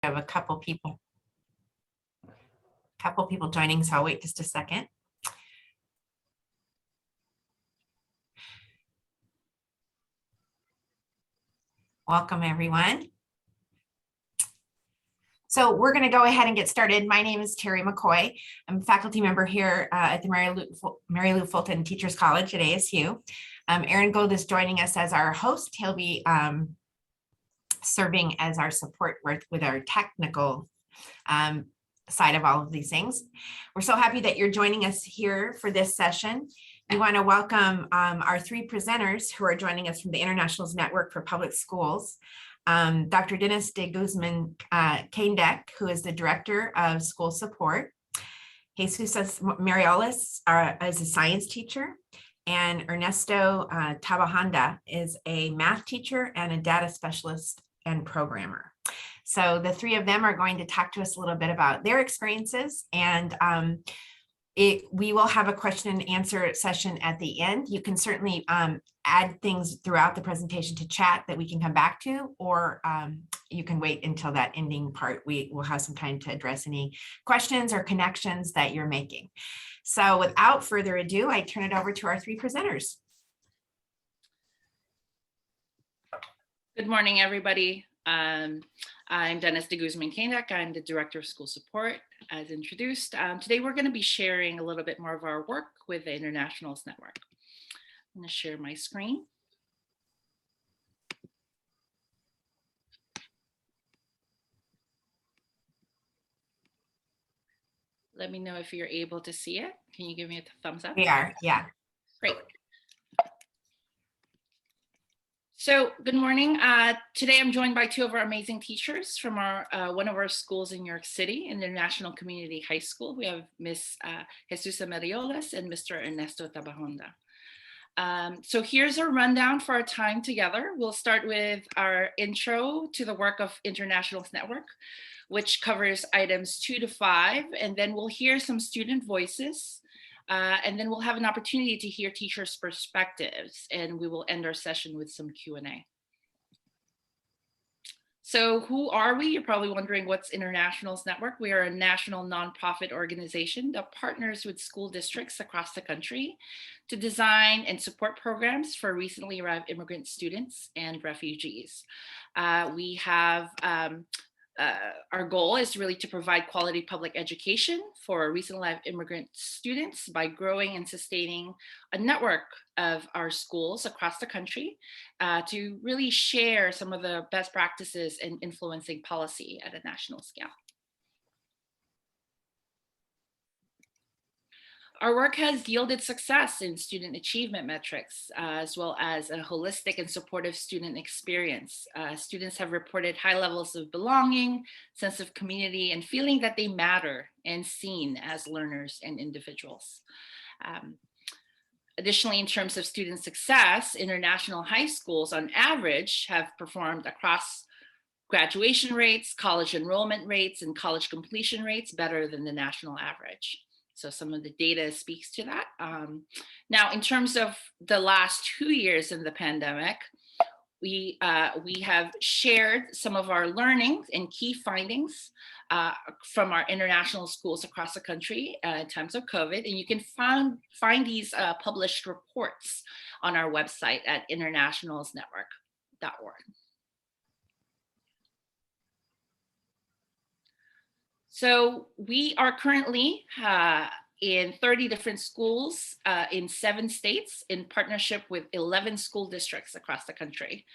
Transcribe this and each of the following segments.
have a couple people joining, so I'll wait just a second. Welcome, everyone. So we're going to go ahead and get started. My name is Terry McCoy. I'm a faculty member here at the Mary Lou Fulton Teachers College at ASU. Aaron Gold is joining us as our host. He'll be serving as our support with our technical side of all of these things. We're so happy that you're joining us here for this session. We want to welcome our three presenters who are joining us from the Internationals Network for Public Schools. Dr. Dennis de Guzman Kaindek, who is the Director of School Support. Jesus Mariolis is a science teacher, and Ernesto Tabajanda is a math teacher and a data specialist and programmer. So the three of them are going to talk to us a little bit about their experiences, and we will have a question and answer session at the end. You can certainly add things throughout the presentation to chat that we can come back to, or you can wait until that ending part. We will have some time to address any questions or connections that you're making. So without further ado, I turn it over to our three presenters. Good morning, everybody. I'm Dennis de Guzman Kaindek. I'm the Director of School Support, as introduced. Today, we're going to be sharing a little bit more of our work with the Internationals Network. I'm going to share my screen. Let me know if you're able to see it. Can you give me a thumbs up? We are, yeah. Great. So good morning. Today I'm joined by two of our amazing teachers from one of our schools in New York City, International Community High School. We have Miss Jesus Mariolis and Mr. Ernesto Tabajanda. So here's a rundown for our time together. We'll start with our intro to the work of Internationals Network, which covers items 2 to 5, and then we'll hear some student voices. And then we'll have an opportunity to hear teachers' perspectives, and we will end our session with some Q&A. So who are we? You're probably wondering, what's Internationals Network? We are a national nonprofit organization that partners with school districts across the country to design and support programs for recently arrived immigrant students and refugees. Our goal is really to provide quality public education for recently arrived immigrant students by growing and sustaining a network of our schools across the country to really share some of the best practices in influencing policy at a national scale. Our work has yielded success in student achievement metrics, as well as a holistic and supportive student experience. Students have reported high levels of belonging, sense of community, and feeling that they matter and seen as learners and individuals. Additionally, in terms of student success, international high schools on average have performed across graduation rates, college enrollment rates, and college completion rates better than the national average. So some of the data speaks to that. Now, in terms of the last 2 years in the pandemic, we have shared some of our learnings and key findings from our international schools across the country in times of COVID. And you can find these published reports on our website at internationalsnetwork.org. So we are currently in 30 different schools in 7 states in partnership with 11 school districts across the country.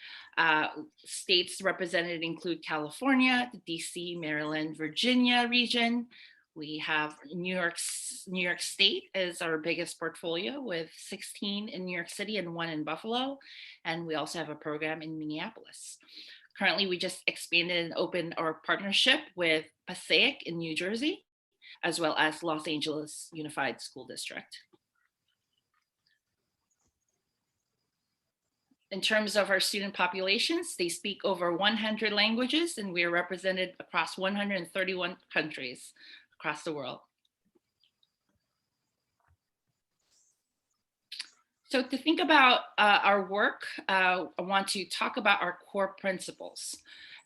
States represented include California, the DC, Maryland, Virginia region. We have New York State as our biggest portfolio, with 16 in New York City and 1 in Buffalo. And we also have a program in Minneapolis. Currently, we just expanded and opened our partnership with Passaic in New Jersey, as well as Los Angeles Unified School District. In terms of our student populations, they speak over 100 languages, and we are represented across 131 countries across the world. So to think about our work, I want to talk about our core principles.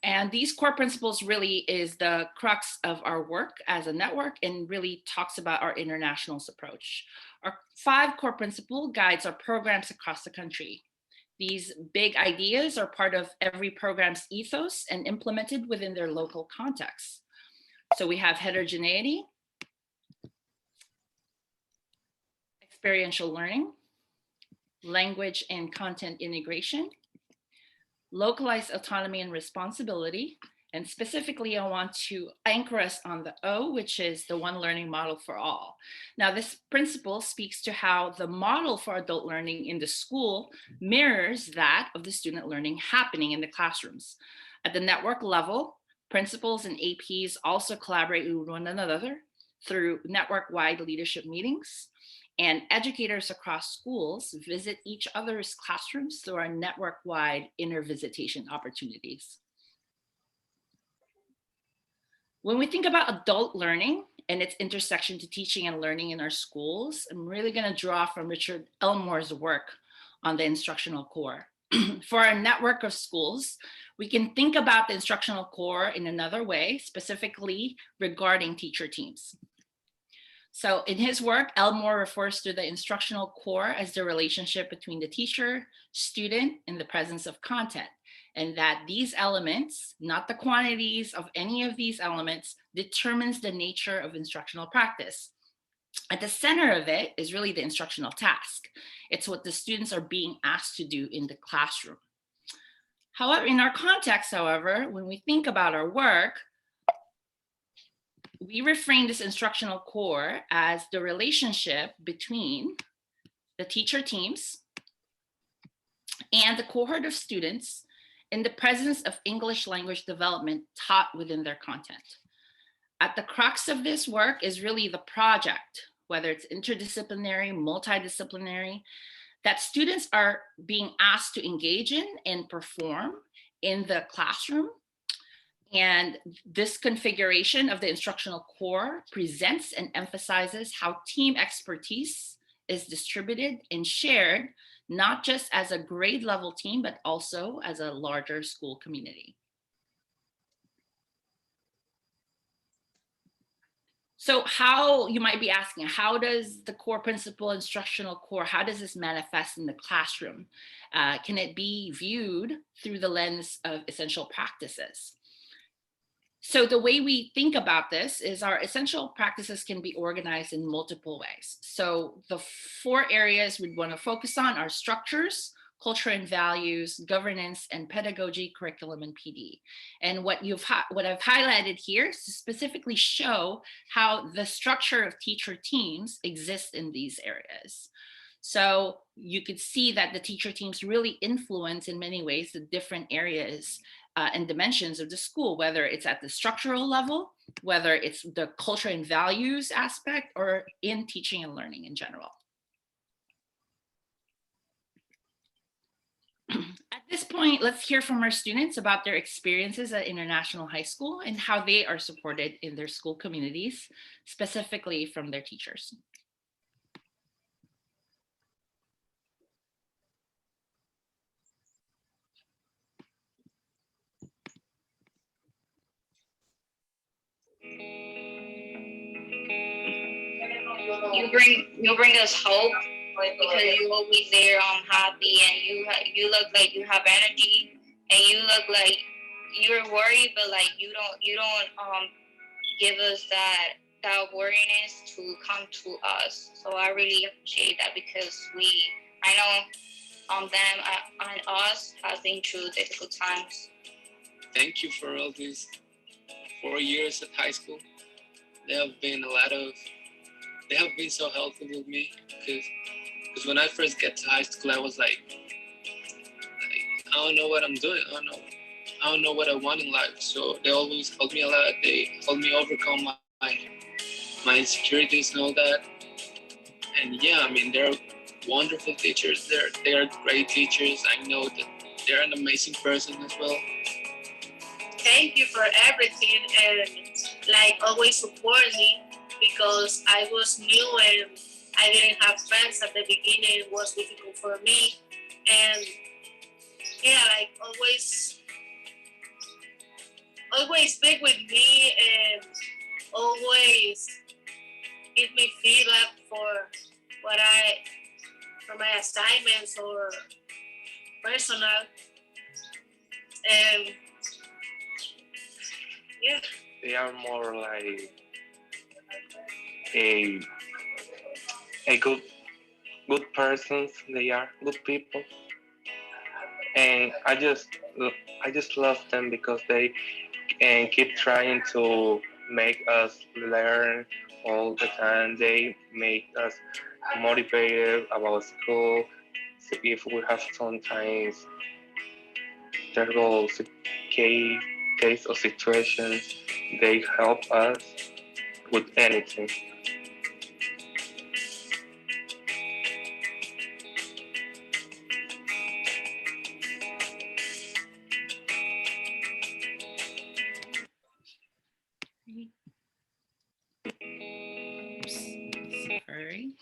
And these core principles really is the crux of our work as a network and really talks about our internationals approach. Our 5 core principle guides our programs across the country. These big ideas are part of every program's ethos and implemented within their local context. So we have heterogeneity, experiential learning, language and content integration, localized autonomy and responsibility. And specifically, I want to anchor us on the O, which is the one learning model for all. Now, this principle speaks to how the model for adult learning in the school mirrors that of the student learning happening in the classrooms. At the network level, principals and APs also collaborate with one another through network-wide leadership meetings. And educators across schools visit each other's classrooms through our network-wide inter-visitation opportunities. When we think about adult learning and its intersection to teaching and learning in our schools, I'm really going to draw from Richard Elmore's work on the instructional core. For our network of schools, we can think about the instructional core in another way, specifically regarding teacher teams. So in his work, Elmore refers to the instructional core as the relationship between the teacher, student, and the presence of content. And that these elements, not the quantities of any of these elements, determines the nature of instructional practice. At the center of it is really the instructional task. It's what the students are being asked to do in the classroom. However, in our context, however, when we think about our work, we reframe this instructional core as the relationship between the teacher teams and the cohort of students in the presence of English language development taught within their content. At the crux of this work is really the project, whether it's interdisciplinary, multidisciplinary, that students are being asked to engage in and perform in the classroom. And this configuration of the instructional core presents and emphasizes how team expertise is distributed and shared, not just as a grade level team, but also as a larger school community. So how, you might be asking, how does the core principle, instructional core, how does this manifest in the classroom? Can it be viewed through the lens of essential practices? So the way we think about this is our essential practices can be organized in multiple ways. So the 4 areas we'd want to focus on are structures, culture and values, governance, and pedagogy, curriculum, and PD. And what I've highlighted here is to specifically show how the structure of teacher teams exists in these areas. So you could see that the teacher teams really influence in many ways the different areas and dimensions of the school, whether it's at the structural level, whether it's the culture and values aspect, or in teaching and learning in general. At this point, let's hear from our students about their experiences at International High School and how they are supported in their school communities, specifically from their teachers. You bring us hope because you're always there happy, and you look like you have energy, and you look like you're worried, but like you don't give us that worriness to come to us. So I really appreciate that because I know them and us has been through difficult times. Thank you for all these 4 years at high school. They have been so helpful with me because when I first get to high school, I was like, I don't know what I'm doing. I don't know what I want in life. So they always helped me a lot. They helped me overcome my insecurities and all that. And yeah, I mean, they're wonderful teachers. They are great teachers. I know that they're an amazing person as well. Thank you for everything, and like always support me because I was new and I didn't have friends at the beginning. It was difficult for me, and yeah, like always always be with me and always give me feedback for for my assignments or personal. And yeah. They are more like a good persons. They are good people, and I just love them because they keep trying to make us learn all the time. They make us motivated about school. So if we have sometimes terrible case or situations, they help us with anything. Sorry.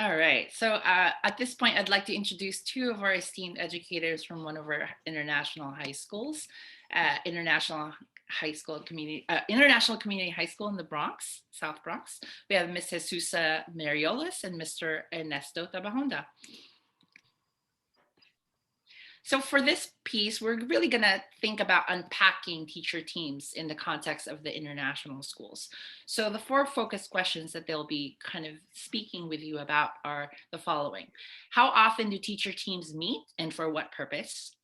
All right, so at this point, I'd like to introduce two of our esteemed educators from one of our international high schools, International Community High School in the Bronx, South Bronx. We have Ms. Jesusa Mariolas and Mr. Ernesto Tabahonda. So for this piece, we're really going to think about unpacking teacher teams in the context of the international schools. So the 4 focus questions that they'll be kind of speaking with you about are the following. How often do teacher teams meet and for what purpose?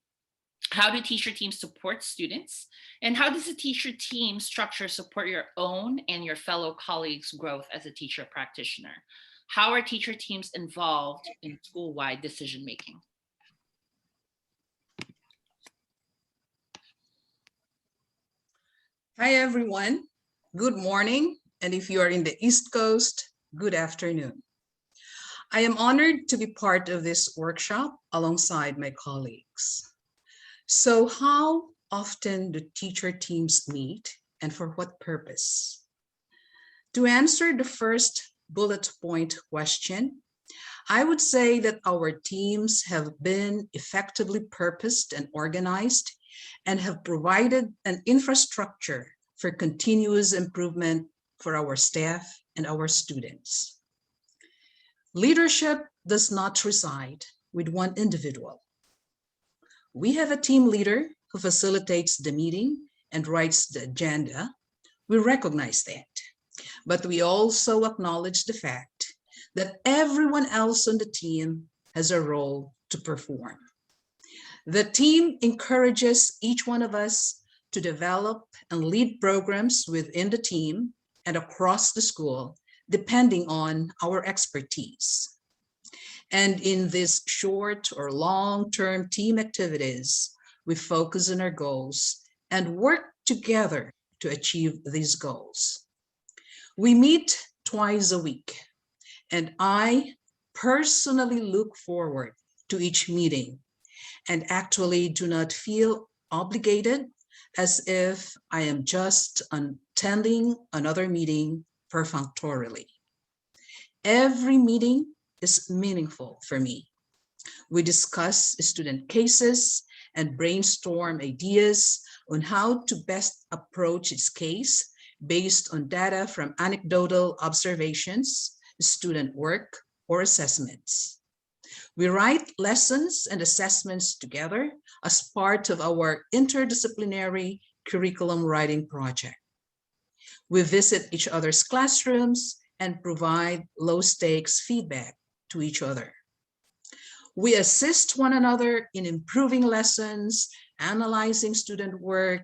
How do teacher teams support students? And how does a teacher team structure support your own and your fellow colleagues' growth as a teacher practitioner? How are teacher teams involved in school-wide decision-making? Hi, everyone. Good morning. And if you are in the East Coast, good afternoon. I am honored to be part of this workshop alongside my colleagues. So how often do teacher teams meet and for what purpose? To answer the first bullet point question, I would say that our teams have been effectively purposed and organized and have provided an infrastructure for continuous improvement for our staff and our students. Leadership does not reside with one individual. We have a team leader who facilitates the meeting and writes the agenda. We recognize that, but we also acknowledge the fact that everyone else on the team has a role to perform. The team encourages each one of us to develop and lead programs within the team and across the school, depending on our expertise. And in these short or long-term team activities, we focus on our goals and work together to achieve these goals. We meet twice a week, and I personally look forward to each meeting and actually do not feel obligated as if I am just attending another meeting perfunctorily. Every meeting is meaningful for me. We discuss student cases and brainstorm ideas on how to best approach its case based on data from anecdotal observations, student work, or assessments. We write lessons and assessments together as part of our interdisciplinary curriculum writing project. We visit each other's classrooms and provide low-stakes feedback to each other. We assist one another in improving lessons, analyzing student work,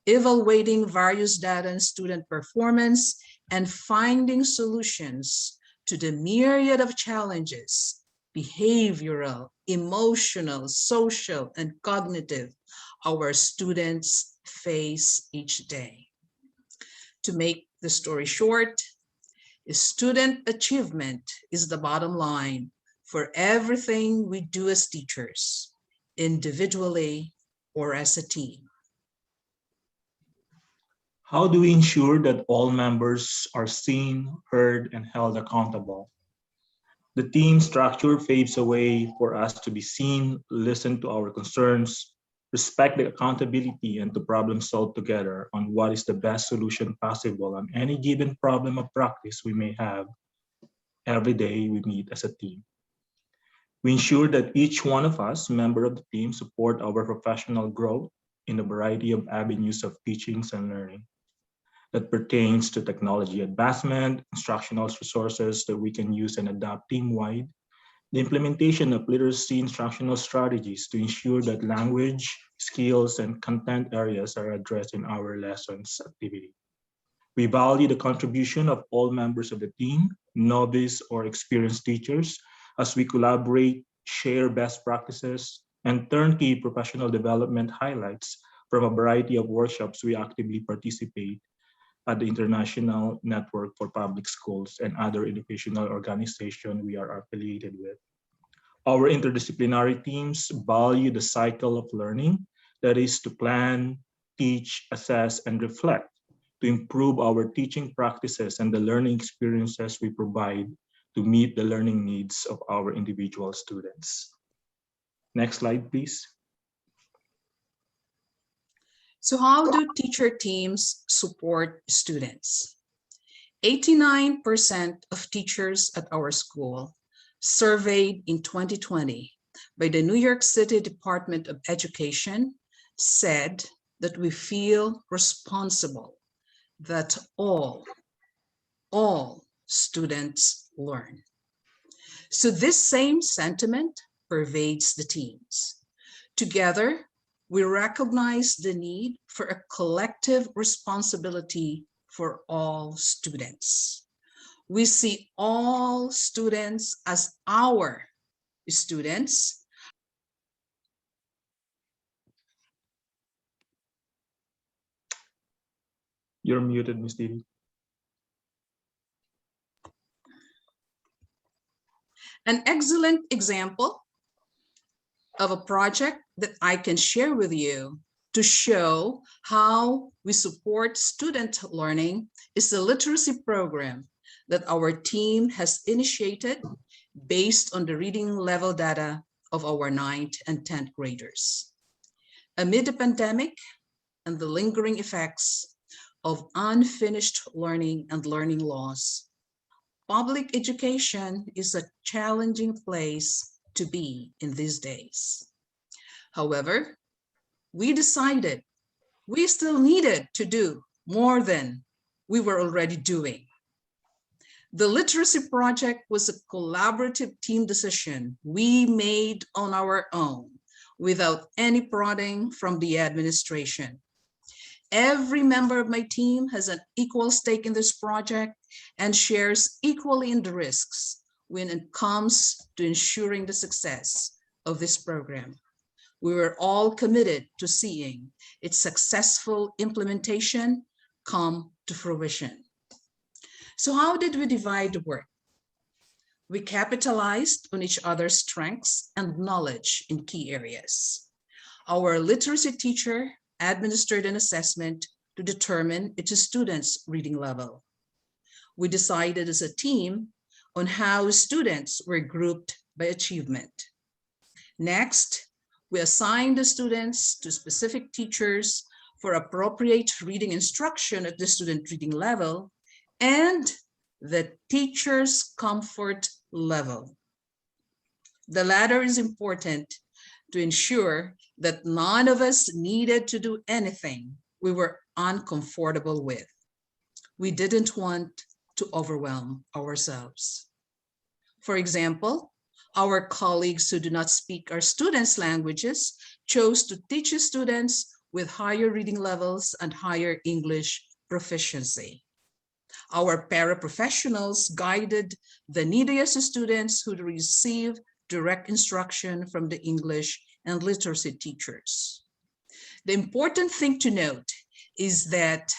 evaluating various data and student performance, and finding solutions to the myriad of challenges, behavioral, emotional, social, and cognitive, our students face each day. To make the story short, student achievement is the bottom line for everything we do as teachers, individually or as a team. How do we ensure that all members are seen, heard, and held accountable? The team structure paves a way for us to be seen, listen to our concerns, respect the accountability, and to problem solve together on what is the best solution possible on any given problem of practice we may have every day we meet as a team. We ensure that each one of us, member of the team, support our professional growth in a variety of avenues of teachings and learning that pertains to technology advancement, instructional resources that we can use and adopt team-wide, the implementation of literacy instructional strategies to ensure that language, skills, and content areas are addressed in our lessons activity. We value the contribution of all members of the team, novice or experienced teachers, as we collaborate, share best practices, and turnkey professional development highlights from a variety of workshops we actively participate at the International Network for Public Schools and other educational organizations we are affiliated with. Our interdisciplinary teams value the cycle of learning, that is to plan, teach, assess, and reflect to improve our teaching practices and the learning experiences we provide to meet the learning needs of our individual students. Next slide, please. So how do teacher teams support students? 89% of teachers at our school surveyed in 2020 by the New York City Department of Education said that we feel responsible that all students learn. So this same sentiment pervades the teams. Together, we recognize the need for a collective responsibility for all students. We see all students as our students. You're muted, Ms. Didi. An excellent example of a project that I can share with you to show how we support student learning is the literacy program that our team has initiated based on the reading level data of our 9th and 10th graders. Amid the pandemic and the lingering effects of unfinished learning and learning loss, public education is a challenging place to be in these days. However, we decided we still needed to do more than we were already doing. The literacy project was a collaborative team decision we made on our own without any prodding from the administration. Every member of my team has an equal stake in this project and shares equally in the risks when it comes to ensuring the success of this program. We were all committed to seeing its successful implementation come to fruition. So how did we divide the work? We capitalized on each other's strengths and knowledge in key areas. Our literacy teacher administered an assessment to determine its students' reading level. We decided as a team on how students were grouped by achievement. Next, we assigned the students to specific teachers for appropriate reading instruction at the student reading level and the teacher's comfort level. The latter is important to ensure that none of us needed to do anything we were uncomfortable with. We didn't want to overwhelm ourselves. For example, our colleagues who do not speak our students' languages chose to teach students with higher reading levels and higher English proficiency. Our paraprofessionals guided the neediest students who receive direct instruction from the English and literacy teachers. The important thing to note is that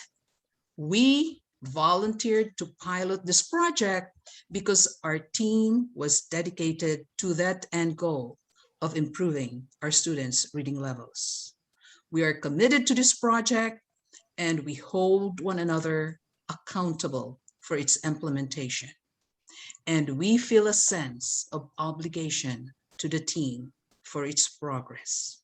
we volunteered to pilot this project because our team was dedicated to that end goal of improving our students' reading levels. We are committed to this project and we hold one another accountable for its implementation. And we feel a sense of obligation to the team for its progress.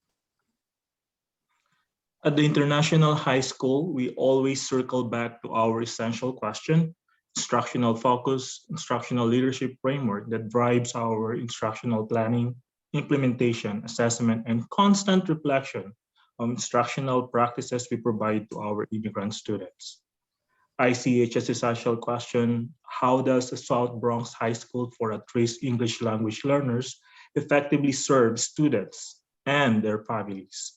At the International High School, we always circle back to our essential question: instructional focus, instructional leadership framework that drives our instructional planning, implementation, assessment, and constant reflection on instructional practices we provide to our immigrant students. ICH's essential question: how does the South Bronx High School for at-risk English language learners effectively serve students and their families?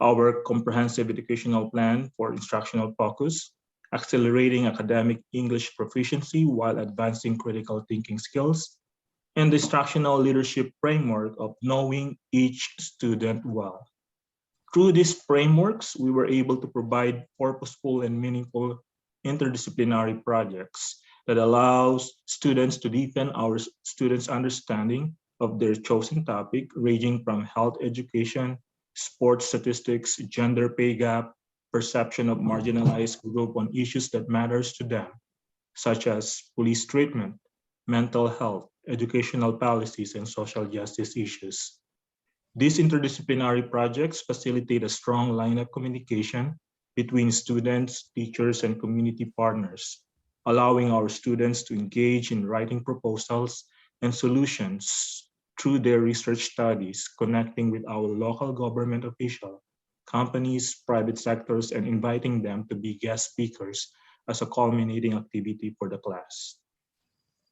Our comprehensive educational plan for instructional focus, accelerating academic English proficiency while advancing critical thinking skills, and the instructional leadership framework of knowing each student well. Through these frameworks, we were able to provide purposeful and meaningful interdisciplinary projects that allows students to deepen our students' understanding of their chosen topic, ranging from health education, sports statistics, gender pay gap, perception of marginalized group on issues that matters to them, such as police treatment, mental health, educational policies, and social justice issues. These interdisciplinary projects facilitate a strong line of communication between students, teachers, and community partners, allowing our students to engage in writing proposals and solutions through their research studies, connecting with our local government officials, companies, private sectors, and inviting them to be guest speakers as a culminating activity for the class.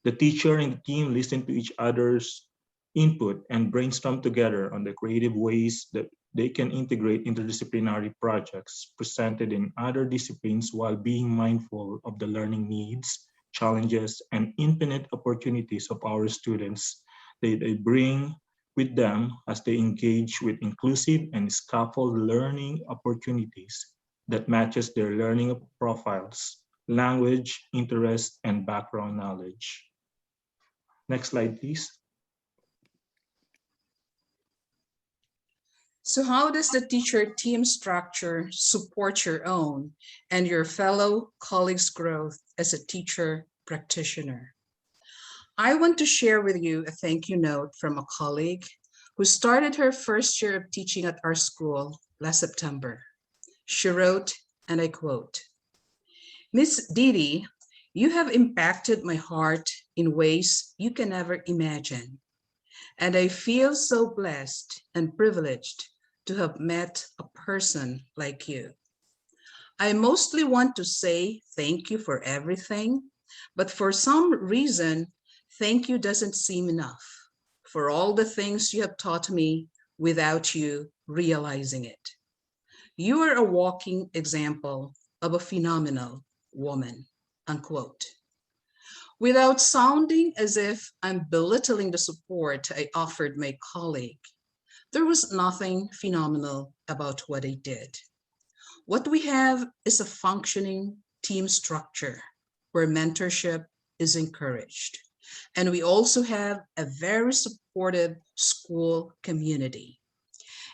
The teacher and the team listen to each other's input and brainstorm together on the creative ways that they can integrate interdisciplinary projects presented in other disciplines while being mindful of the learning needs, challenges, and infinite opportunities of our students that they bring with them as they engage with inclusive and scaffold learning opportunities that matches their learning profiles, language, interest, and background knowledge. Next slide, please. So how does the teacher team structure support your own and your fellow colleagues' growth as a teacher practitioner? I want to share with you a thank you note from a colleague who started her first year of teaching at our school last September. She wrote, and I quote, "Miss Didi, you have impacted my heart in ways you can never imagine. And I feel so blessed and privileged to have met a person like you. I mostly want to say thank you for everything, but for some reason, thank you doesn't seem enough for all the things you have taught me without you realizing it. You are a walking example of a phenomenal woman," unquote. Without sounding as if I'm belittling the support I offered my colleague, there was nothing phenomenal about what I did. What we have is a functioning team structure where mentorship is encouraged. And we also have a very supportive school community.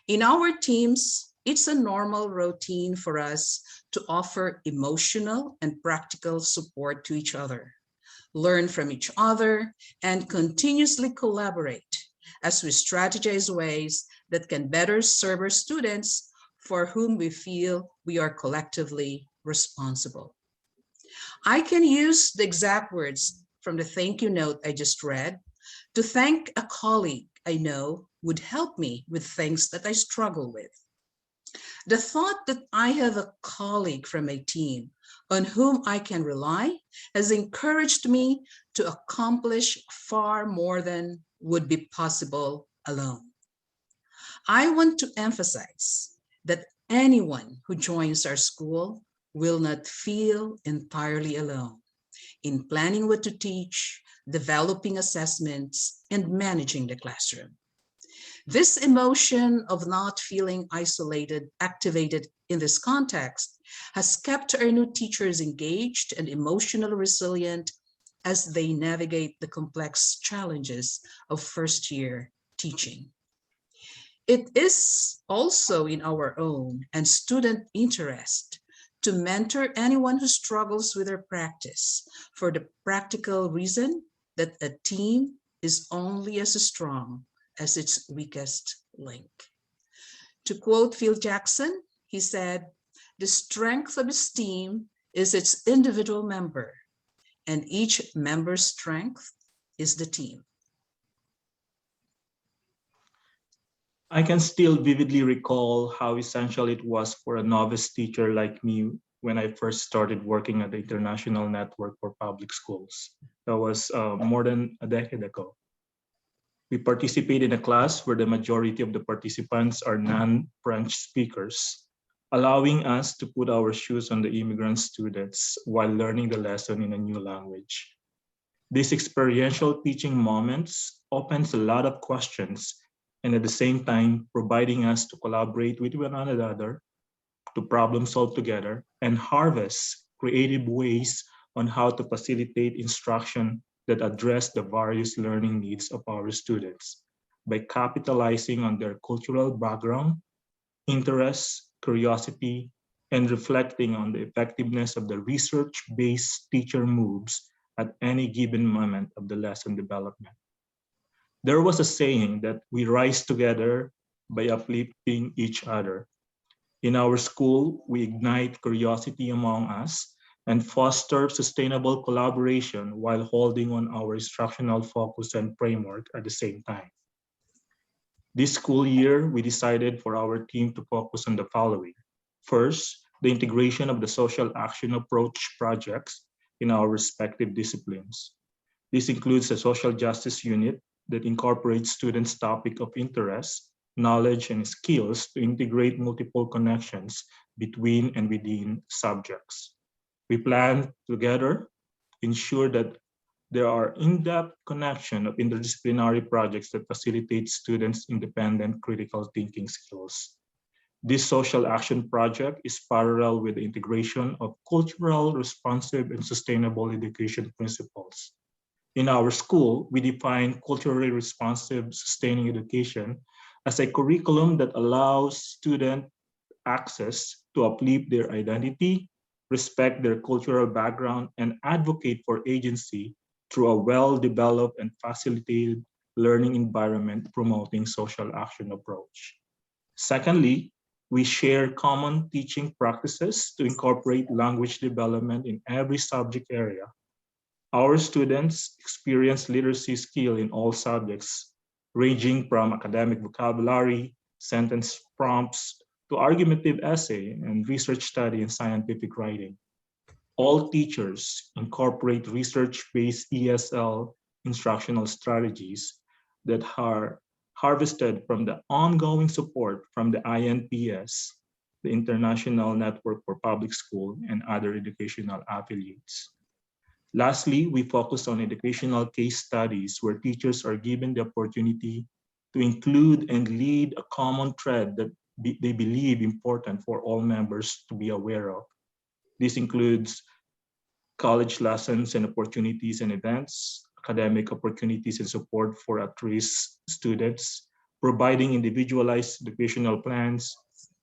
In our teams, it's a normal routine for us to offer emotional and practical support to each other, learn from each other, and continuously collaborate as we strategize ways that can better serve our students for whom we feel we are collectively responsible. I can use the exact words from the thank you note I just read to thank a colleague I know would help me with things that I struggle with. The thought that I have a colleague from my team on whom I can rely has encouraged me to accomplish far more than would be possible alone. I want to emphasize that anyone who joins our school will not feel entirely alone in planning what to teach, developing assessments, and managing the classroom. This emotion of not feeling isolated, activated in this context, has kept our new teachers engaged and emotionally resilient as they navigate the complex challenges of first-year teaching. It is also in our own and student interest to mentor anyone who struggles with their practice for the practical reason that a team is only as strong as its weakest link. To quote Phil Jackson, he said, the strength of his team is its individual member, and each member's strength is the team. I can still vividly recall how essential it was for a novice teacher like me when I first started working at the International Network for Public Schools. That was more than a decade ago. We participate in a class where the majority of the participants are non-French speakers, allowing us to put our shoes on the immigrant students while learning the lesson in a new language. These experiential teaching moments opens a lot of questions and at the same time providing us to collaborate with one another, to problem solve together, and harvest creative ways on how to facilitate instruction that address the various learning needs of our students by capitalizing on their cultural background, interests, curiosity, and reflecting on the effectiveness of the research-based teacher moves at any given moment of the lesson development. There was a saying that we rise together by uplifting each other. In our school, we ignite curiosity among us and foster sustainable collaboration while holding on our instructional focus and framework at the same time. This school year, we decided for our team to focus on the following. First, the integration of the social action approach projects in our respective disciplines. This includes a social justice unit that incorporates students' topic of interest, knowledge, and skills to integrate multiple connections between and within subjects. We plan together to ensure that there are in-depth connection of interdisciplinary projects that facilitate students' independent critical thinking skills. This social action project is parallel with the integration of cultural, responsive, and sustainable education principles. In our school, we define culturally responsive, sustaining education as a curriculum that allows students access to uplift their identity, respect their cultural background, and advocate for agency through a well-developed and facilitated learning environment promoting social action approach. Secondly, we share common teaching practices to incorporate language development in every subject area. Our students experience literacy skill in all subjects, ranging from academic vocabulary, sentence prompts, to argumentative essay and research study and scientific writing. All teachers incorporate research-based ESL instructional strategies that are harvested from the ongoing support from the INPS, the International Network for Public School, and other educational affiliates. Lastly, we focus on educational case studies where teachers are given the opportunity to include and lead a common thread that they believe important for all members to be aware of. This includes college lessons and opportunities and events, academic opportunities and support for at-risk students, providing individualized educational plans,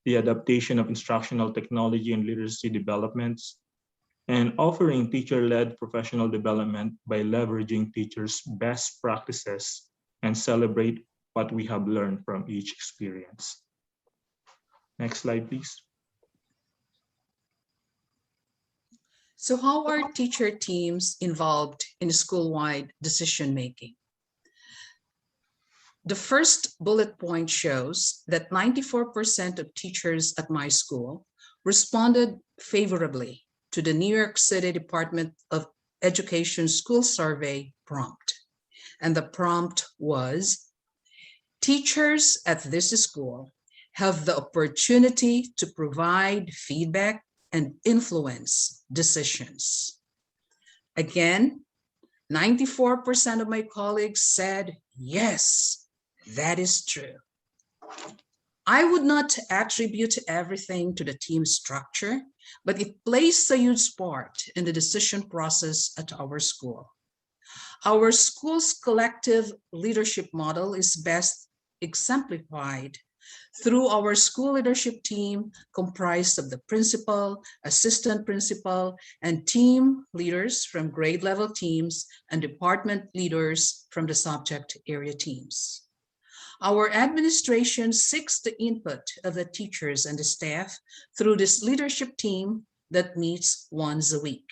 the adaptation of instructional technology and literacy developments, and offering teacher-led professional development by leveraging teachers' best practices and celebrate what we have learned from each experience. Next slide, please. So how are teacher teams involved in school-wide decision-making? The first bullet point shows that 94% of teachers at my school responded favorably to the New York City Department of Education school survey prompt. And the prompt was, teachers at this school have the opportunity to provide feedback and influence decisions. Again, 94% of my colleagues said, yes, that is true. I would not attribute everything to the team structure, but it plays a huge part in the decision process at our school. Our school's collective leadership model is best exemplified through our school leadership team comprised of the principal, assistant principal, and team leaders from grade level teams and department leaders from the subject area teams. Our administration seeks the input of the teachers and the staff through this leadership team that meets once a week.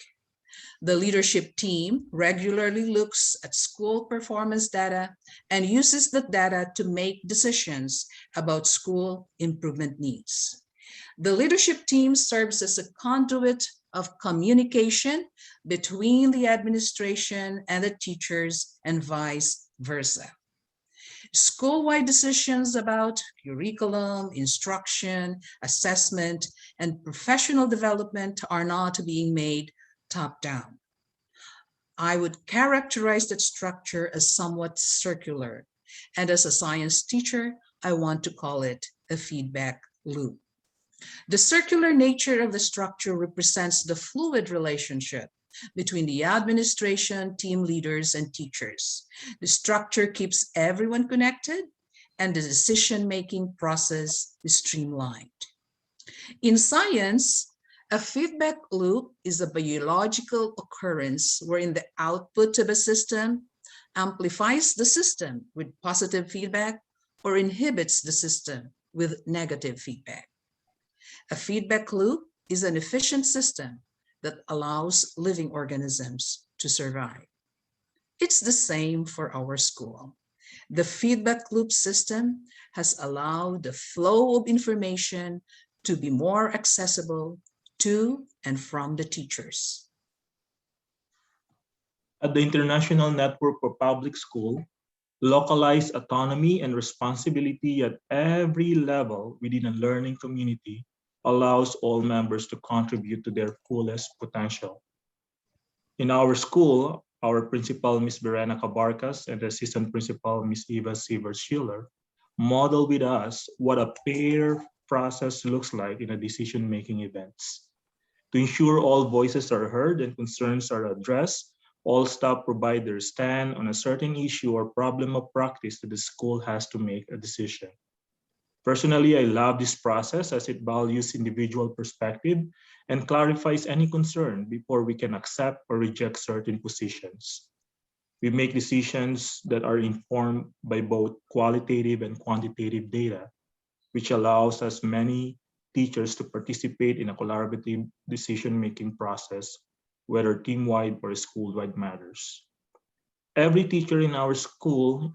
The leadership team regularly looks at school performance data and uses the data to make decisions about school improvement needs. The leadership team serves as a conduit of communication between the administration and the teachers and vice versa. School-wide decisions about curriculum, instruction, assessment, and professional development are not being made top-down. I would characterize that structure as somewhat circular, and as a science teacher, I want to call it a feedback loop. The circular nature of the structure represents the fluid relationship between the administration, team leaders, and teachers. The structure keeps everyone connected, and the decision-making process is streamlined. In science, a feedback loop is a biological occurrence wherein the output of a system amplifies the system with positive feedback or inhibits the system with negative feedback. A feedback loop is an efficient system that allows living organisms to survive. It's the same for our school. The feedback loop system has allowed the flow of information to be more accessible to and from the teachers. At the International Network for Public School, localized autonomy and responsibility at every level within a learning community allows all members to contribute to their fullest potential. In our school, our principal, Ms. Verena Cabarcas, and the assistant principal, Ms. Eva Sievers-Schiller, model with us what a peer process looks like in a decision-making events. To ensure all voices are heard and concerns are addressed, all staff provide their stand on a certain issue or problem of practice that the school has to make a decision. Personally, I love this process as it values individual perspective and clarifies any concern before we can accept or reject certain positions. We make decisions that are informed by both qualitative and quantitative data, which allows as many teachers to participate in a collaborative decision-making process, whether team-wide or school-wide matters. Every teacher in our school,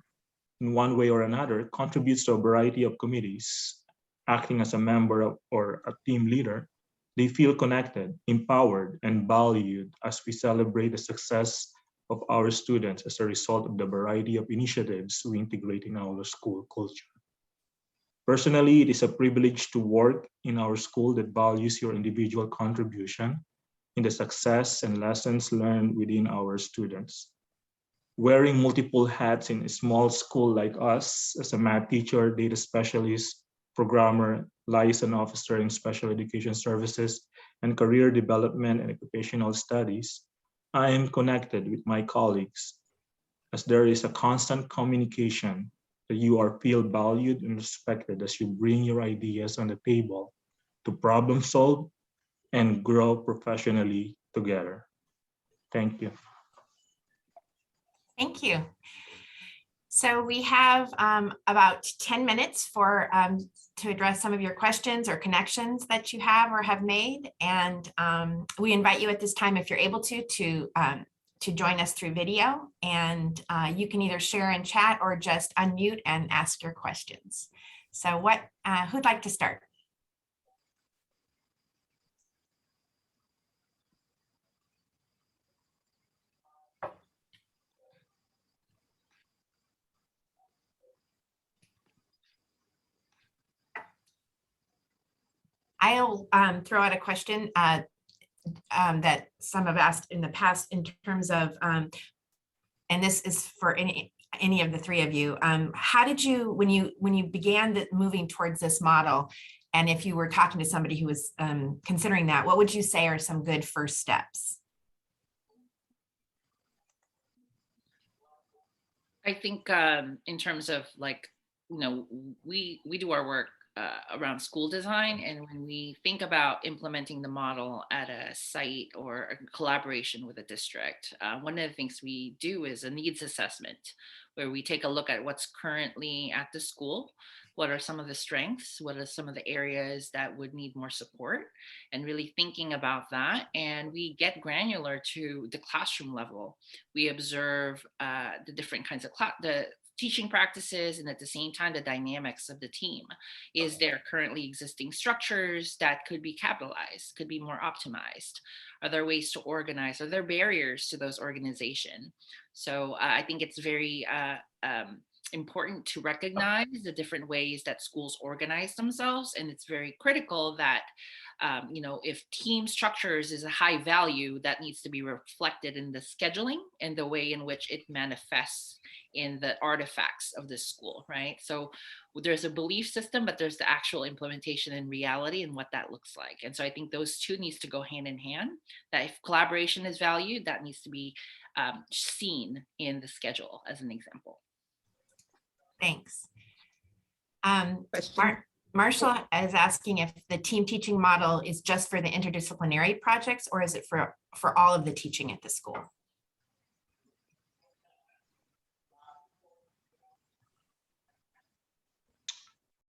in one way or another, contributes to a variety of committees. Acting as a member of, or a team leader, they feel connected, empowered, and valued as we celebrate the success of our students as a result of the variety of initiatives we integrate in our school culture. Personally, it is a privilege to work in our school that values your individual contribution in the success and lessons learned within our students. Wearing multiple hats in a small school like us, as a math teacher, data specialist, programmer, liaison officer in special education services, and career development and occupational studies, I am connected with my colleagues as there is a constant communication that you are feel valued and respected as you bring your ideas on the table to problem solve and grow professionally together. Thank you. Thank you. So we have about 10 minutes for to address some of your questions or connections that you have or have made. And we invite you at this time, if you're able to join us through video, and you can either share in chat or just unmute and ask your questions. So who'd like to start? I'll throw out a question that some have asked in the past in terms of, and this is for any of the three of you. How did you, when you began moving towards this model, and if you were talking to somebody who was considering that, what would you say are some good first steps? I think in terms of, like, we do our work around school design. And when we think about implementing the model at a site or a collaboration with a district, one of the things we do is a needs assessment, where we take a look at what's currently at the school, what are some of the strengths, what are some of the areas that would need more support, and really thinking about that. And we get granular to the classroom level. We observe the different kinds of the teaching practices, and at the same time, the dynamics of the team. Is there currently existing structures that could be capitalized, could be more optimized? Are there ways to organize? Are there barriers to those organization? So I think it's very important to recognize the different ways that schools organize themselves. And it's very critical that if team structures is a high value, that needs to be reflected in the scheduling and the way in which it manifests in the artifacts of the school, right? So there's a belief system, but there's the actual implementation in reality and what that looks like. And so I think those two needs to go hand in hand, that if collaboration is valued, that needs to be seen in the schedule as an example. Thanks. Question. Marshall is asking if the team teaching model is just for the interdisciplinary projects, or is it for all of the teaching at the school?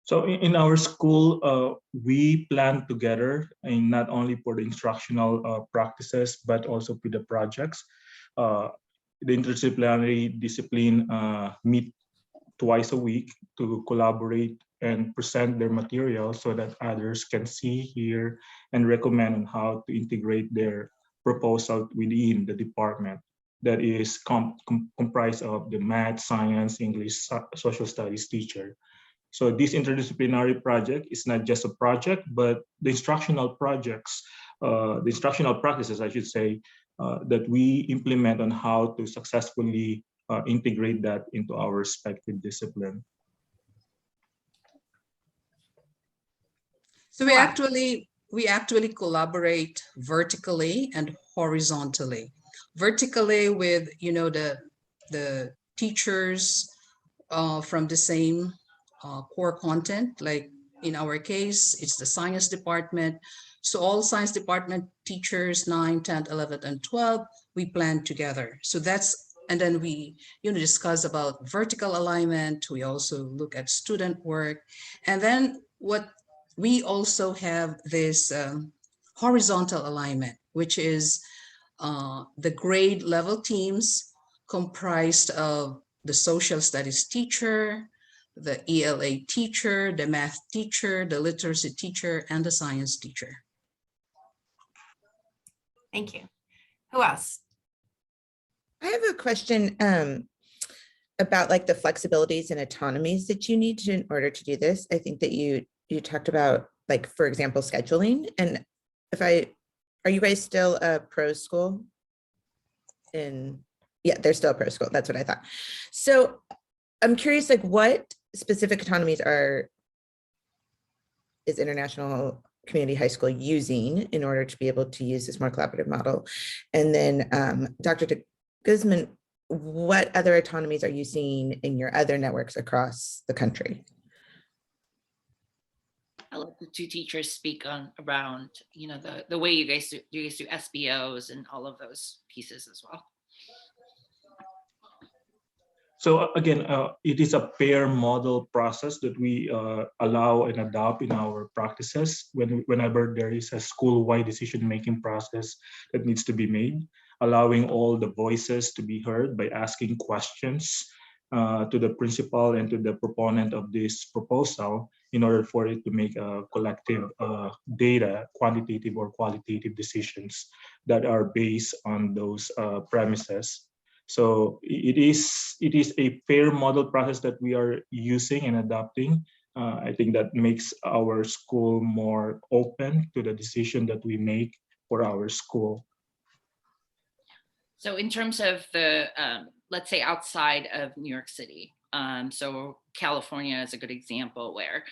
So in our school, we plan together, and not only for the instructional practices, but also for the projects. The interdisciplinary discipline meet twice a week to collaborate and present their material so that others can see, hear, and recommend on how to integrate their proposal within the department that is comprised of the math, science, English, social studies teacher. So this interdisciplinary project is not just a project, but the instructional projects, the instructional practices, I should say, that we implement on how to successfully integrate that into our respective discipline. So we actually collaborate vertically and horizontally. Vertically with the teachers from the same core content, like in our case, it's the science department. So all science department teachers, 9, 10, 11, and 12, we plan together. So and then we discuss about vertical alignment. We also look at student work. And then we also have this horizontal alignment, which is the grade level teams comprised of the social studies teacher, the ELA teacher, the math teacher, the literacy teacher, and the science teacher. Thank you. Who else? I have a question about like the flexibilities and autonomies that you need in order to do this. I think that you talked about, like, for example, scheduling. And are you guys still a pro school? Yeah, they're still a pro school. That's what I thought. So I'm curious, like, what specific autonomies is International Community High School using in order to be able to use this more collaborative model? And then Dr. de Guzman, what other autonomies are you seeing in your other networks across the country? I'll let the two teachers speak around the way you guys do SBOs and all of those pieces as well. So again, it is a pair model process that we allow and adopt in our practices whenever there is a school-wide decision-making process that needs to be made, allowing all the voices to be heard by asking questions to the principal and to the proponent of this proposal in order for it to make a collective data, quantitative or qualitative decisions that are based on those premises. So it is a fair model process that we are using and adopting. I think that makes our school more open to the decision that we make for our school. So in terms of the, let's say outside of New York City, so California is a good example where,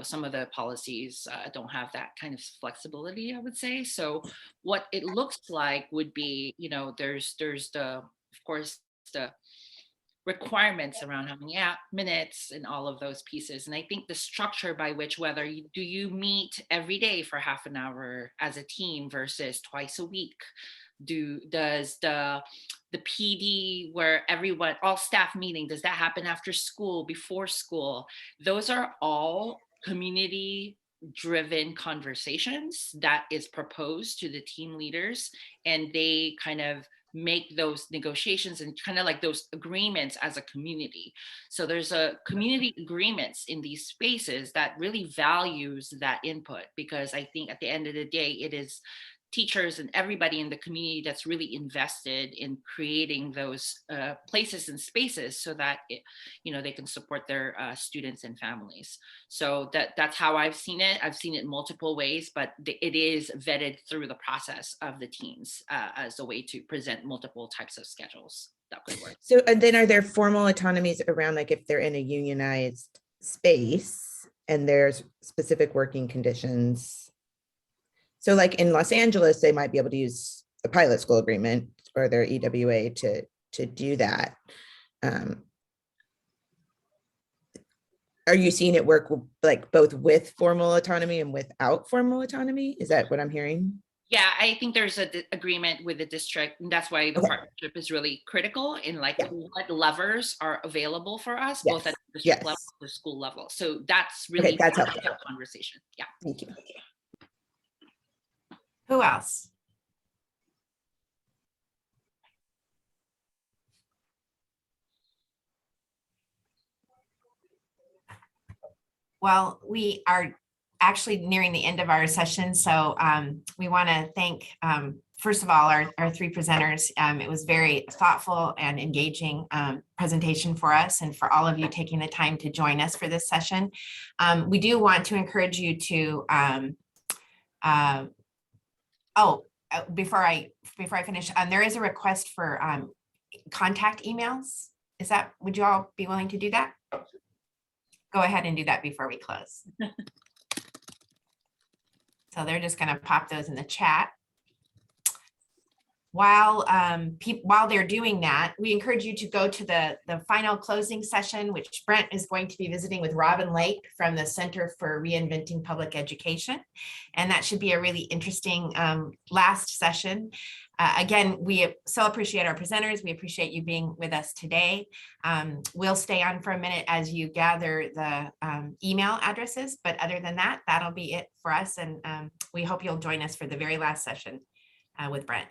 some of the policies don't have that kind of flexibility, I would say. So what it looks like would be, there's the, of course, the requirements around how many minutes and all of those pieces. And I think the structure by which, whether do you meet every day for half an hour as a team versus twice a week? Does the PD where everyone, all staff meeting, does that happen after school, before school? Those are all community driven conversations that is proposed to the team leaders, and they kind of make those negotiations and kind of like those agreements as a community. So there's a community agreements in these spaces that really values that input, because I think at the end of the day, it is teachers and everybody in the community that's really invested in creating those places and spaces so that they can support their students and families. So that's how I've seen it. I've seen it multiple ways, but it is vetted through the process of the teams as a way to present multiple types of schedules that could work. So, and then are there formal autonomies around, like if they're in a unionized space and there's specific working conditions? So like in Los Angeles, they might be able to use the pilot school agreement or their EWA to do that. Are you seeing it work like both with formal autonomy and without formal autonomy? Is that what I'm hearing? Yeah, I think there's an agreement with the district, and that's why the partnership is really critical in like what levers are available for us, both at the district level and the school level. So that's really that's helpful conversation. Yeah. Thank you. Who else? Well, we are actually nearing the end of our session. So we want to thank, first of all, our three presenters. It was very thoughtful and engaging presentation for us, and for all of you taking the time to join us for this session. We do want to encourage you to, before I finish, there is a request for contact emails. Would you all be willing to do that? Go ahead and do that before we close. So they're just going to pop those in the chat. While they're doing that, we encourage you to go to the final closing session, which Brent is going to be visiting with Robin Lake from the Center for Reinventing Public Education. And that should be a really interesting last session. Again, we so appreciate our presenters. We appreciate you being with us today. We'll stay on for a minute as you gather the email addresses, but other than that, that'll be it for us. And we hope you'll join us for the very last session with Brent.